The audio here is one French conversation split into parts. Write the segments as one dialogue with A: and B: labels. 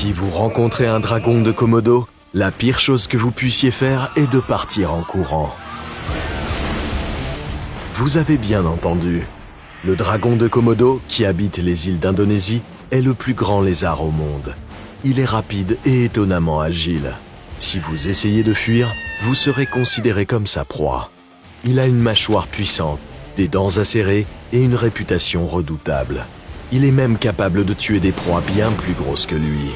A: Si vous rencontrez un dragon de Komodo, la pire chose que vous puissiez faire est de partir en courant. Vous avez bien entendu. Le dragon de Komodo, qui habite les îles d'Indonésie, est le plus grand lézard au monde. Il est rapide et étonnamment agile. Si vous essayez de fuir, vous serez considéré comme sa proie. Il a une mâchoire puissante, des dents acérées et une réputation redoutable. Il est même capable de tuer des proies bien plus grosses que lui.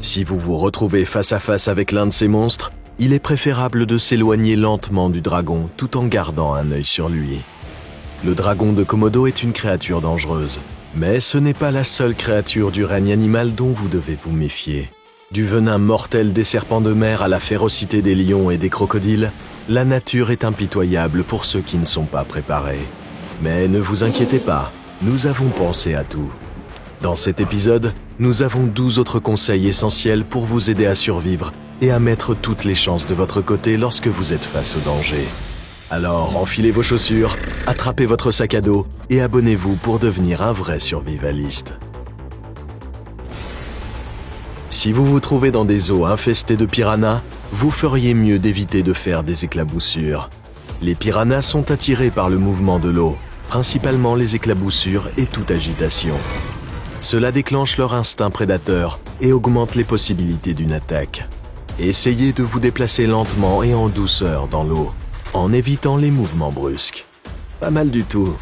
A: Si vous vous retrouvez face à face avec l'un de ces monstres, il est préférable de s'éloigner lentement du dragon tout en gardant un œil sur lui. Le dragon de Komodo est une créature dangereuse, mais ce n'est pas la seule créature du règne animal dont vous devez vous méfier. Du venin mortel des serpents de mer à la férocité des lions et des crocodiles, la nature est impitoyable pour ceux qui ne sont pas préparés. Mais ne vous inquiétez pas, nous avons pensé à tout. Dans cet épisode, nous avons 12 autres conseils essentiels pour vous aider à survivre et à mettre toutes les chances de votre côté lorsque vous êtes face au danger. Alors, enfilez vos chaussures, attrapez votre sac à dos et abonnez-vous pour devenir un vrai survivaliste. Si vous vous trouvez dans des eaux infestées de piranhas, vous feriez mieux d'éviter de faire des éclaboussures. Les piranhas sont attirés par le mouvement de l'eau, principalement les éclaboussures et toute agitation. Cela déclenche leur instinct prédateur et augmente les possibilités d'une attaque. Essayez de vous déplacer lentement et en douceur dans l'eau, en évitant les mouvements brusques. Pas mal du tout.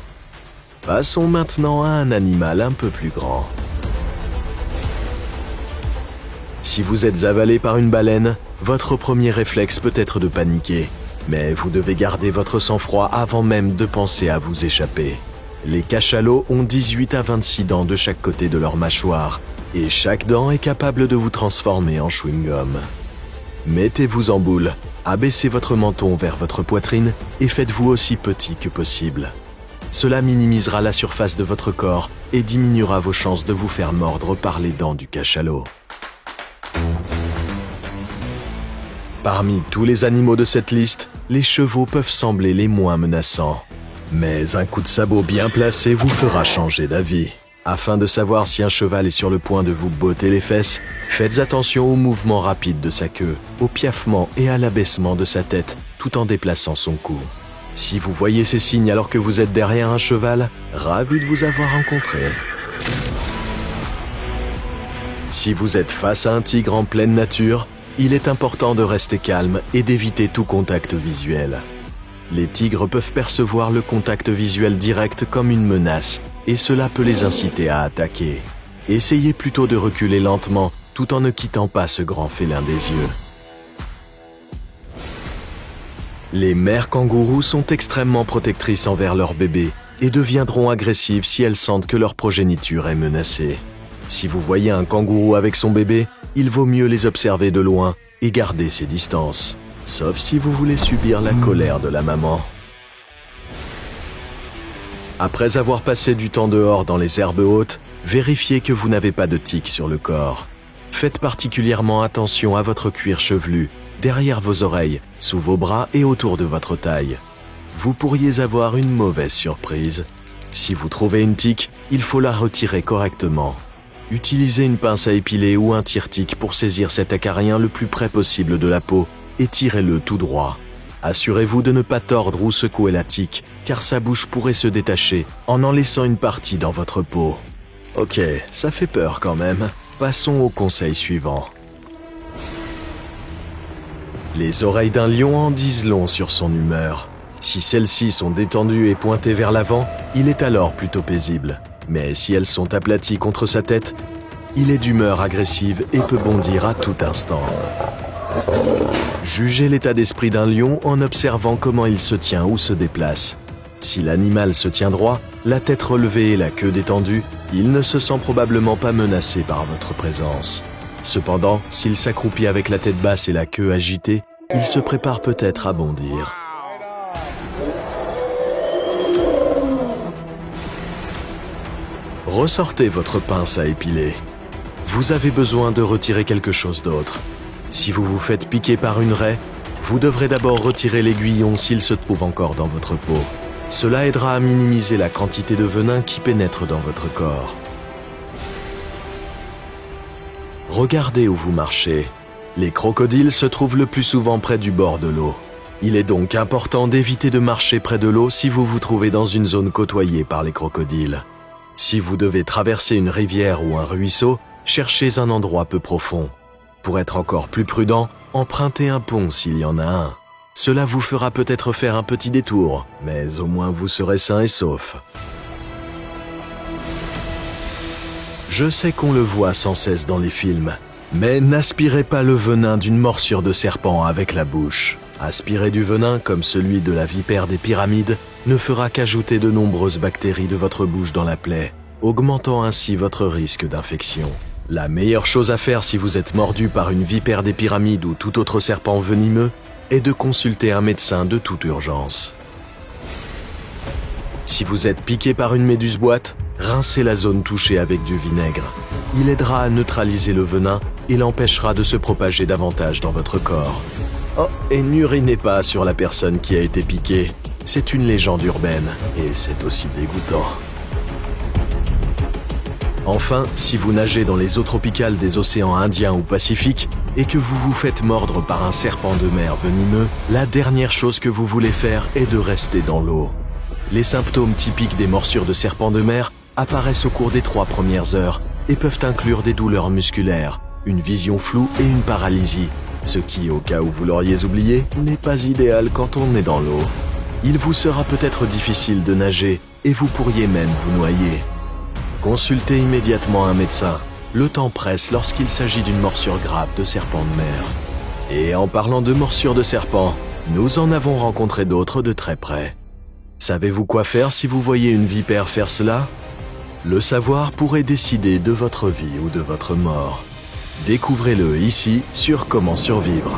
A: Passons maintenant à un animal un peu plus grand. Si vous êtes avalé par une baleine, votre premier réflexe peut être de paniquer, mais vous devez garder votre sang-froid avant même de penser à vous échapper. Les cachalots ont 18 à 26 dents de chaque côté de leur mâchoire, et chaque dent est capable de vous transformer en chewing-gum. Mettez-vous en boule, abaissez votre menton vers votre poitrine et faites-vous aussi petit que possible. Cela minimisera la surface de votre corps et diminuera vos chances de vous faire mordre par les dents du cachalot. Parmi tous les animaux de cette liste, les chevaux peuvent sembler les moins menaçants. Mais un coup de sabot bien placé vous fera changer d'avis. Afin de savoir si un cheval est sur le point de vous botter les fesses, faites attention aux mouvements rapides de sa queue, au piaffement et à l'abaissement de sa tête, tout en déplaçant son cou. Si vous voyez ces signes alors que vous êtes derrière un cheval, ravi de vous avoir rencontré. Si vous êtes face à un tigre en pleine nature, il est important de rester calme et d'éviter tout contact visuel. Les tigres peuvent percevoir le contact visuel direct comme une menace, et cela peut les inciter à attaquer. Essayez plutôt de reculer lentement, tout en ne quittant pas ce grand félin des yeux. Les mères kangourous sont extrêmement protectrices envers leurs bébés et deviendront agressives si elles sentent que leur progéniture est menacée. Si vous voyez un kangourou avec son bébé, il vaut mieux les observer de loin et garder ses distances. Sauf si vous voulez subir la colère de la maman. Après avoir passé du temps dehors dans les herbes hautes, vérifiez que vous n'avez pas de tiques sur le corps. Faites particulièrement attention à votre cuir chevelu, derrière vos oreilles, sous vos bras et autour de votre taille. Vous pourriez avoir une mauvaise surprise. Si vous trouvez une tique, il faut la retirer correctement. Utilisez une pince à épiler ou un tire-tique pour saisir cet acarien le plus près possible de la peau et tirez-le tout droit. Assurez-vous de ne pas tordre ou secouer la tique, car sa bouche pourrait se détacher en laissant une partie dans votre peau. Ok, ça fait peur quand même. Passons au conseil suivant. Les oreilles d'un lion en disent long sur son humeur. Si celles-ci sont détendues et pointées vers l'avant, il est alors plutôt paisible. Mais si elles sont aplaties contre sa tête, il est d'humeur agressive et peut bondir à tout instant. Jugez l'état d'esprit d'un lion en observant comment il se tient ou se déplace. Si l'animal se tient droit, la tête relevée et la queue détendue, il ne se sent probablement pas menacé par votre présence. Cependant, s'il s'accroupit avec la tête basse et la queue agitée, il se prépare peut-être à bondir. Ressortez votre pince à épiler. Vous avez besoin de retirer quelque chose d'autre. Si vous vous faites piquer par une raie, vous devrez d'abord retirer l'aiguillon s'il se trouve encore dans votre peau. Cela aidera à minimiser la quantité de venin qui pénètre dans votre corps. Regardez où vous marchez. Les crocodiles se trouvent le plus souvent près du bord de l'eau. Il est donc important d'éviter de marcher près de l'eau si vous vous trouvez dans une zone côtoyée par les crocodiles. Si vous devez traverser une rivière ou un ruisseau, cherchez un endroit peu profond. Pour être encore plus prudent, empruntez un pont s'il y en a un. Cela vous fera peut-être faire un petit détour, mais au moins vous serez sain et sauf. Je sais qu'on le voit sans cesse dans les films, mais n'aspirez pas le venin d'une morsure de serpent avec la bouche. Aspirer du venin, comme celui de la vipère des pyramides, ne fera qu'ajouter de nombreuses bactéries de votre bouche dans la plaie, augmentant ainsi votre risque d'infection. La meilleure chose à faire si vous êtes mordu par une vipère des pyramides ou tout autre serpent venimeux est de consulter un médecin de toute urgence. Si vous êtes piqué par une méduse boîte, rincez la zone touchée avec du vinaigre. Il aidera à neutraliser le venin et l'empêchera de se propager davantage dans votre corps. Oh, et n'urinez pas sur la personne qui a été piquée. C'est une légende urbaine et c'est aussi dégoûtant. Enfin, si vous nagez dans les eaux tropicales des océans Indien ou Pacifique et que vous vous faites mordre par un serpent de mer venimeux, la dernière chose que vous voulez faire est de rester dans l'eau. Les symptômes typiques des morsures de serpent de mer apparaissent au cours des 3 premières heures et peuvent inclure des douleurs musculaires, une vision floue et une paralysie, ce qui, au cas où vous l'auriez oublié, n'est pas idéal quand on est dans l'eau. Il vous sera peut-être difficile de nager et vous pourriez même vous noyer. Consultez immédiatement un médecin. Le temps presse lorsqu'il s'agit d'une morsure grave de serpent de mer. Et en parlant de morsure de serpent, nous en avons rencontré d'autres de très près. Savez-vous quoi faire si vous voyez une vipère faire cela? Le savoir pourrait décider de votre vie ou de votre mort. Découvrez-le ici sur Comment survivre.